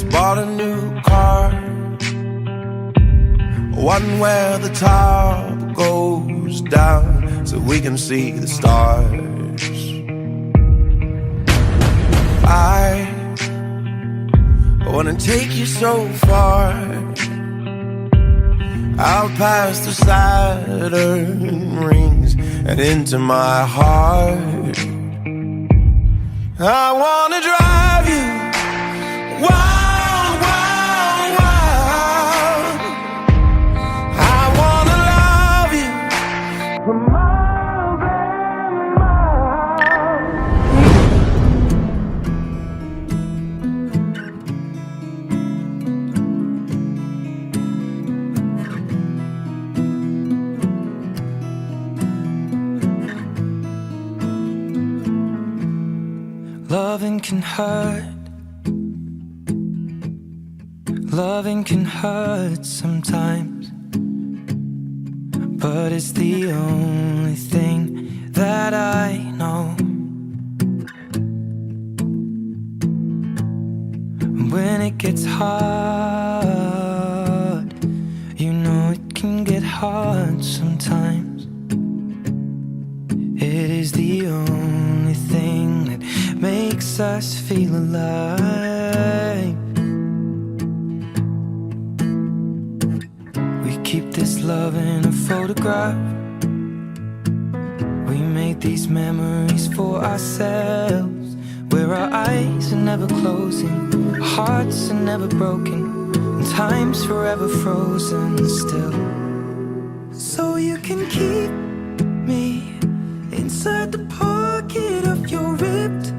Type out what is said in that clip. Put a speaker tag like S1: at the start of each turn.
S1: just bought a new car, one where the top goes down so we can see the stars. I wanna take you so far, out past the Saturn rings and into my heart. I wanna drive you wild, wild, wild. I wanna love you for miles and miles.
S2: Loving can hurt. Loving can hurt sometimes, but it's the only thing that I know. When it gets hard, you know it can get hard sometimes. It is the only thing that makes us feel alive. We keep this love in a photograph. We made these memories for ourselves, where our eyes are never closing, our hearts are never broken, and time's forever frozen still. So you can keep me inside the pocket of your ripped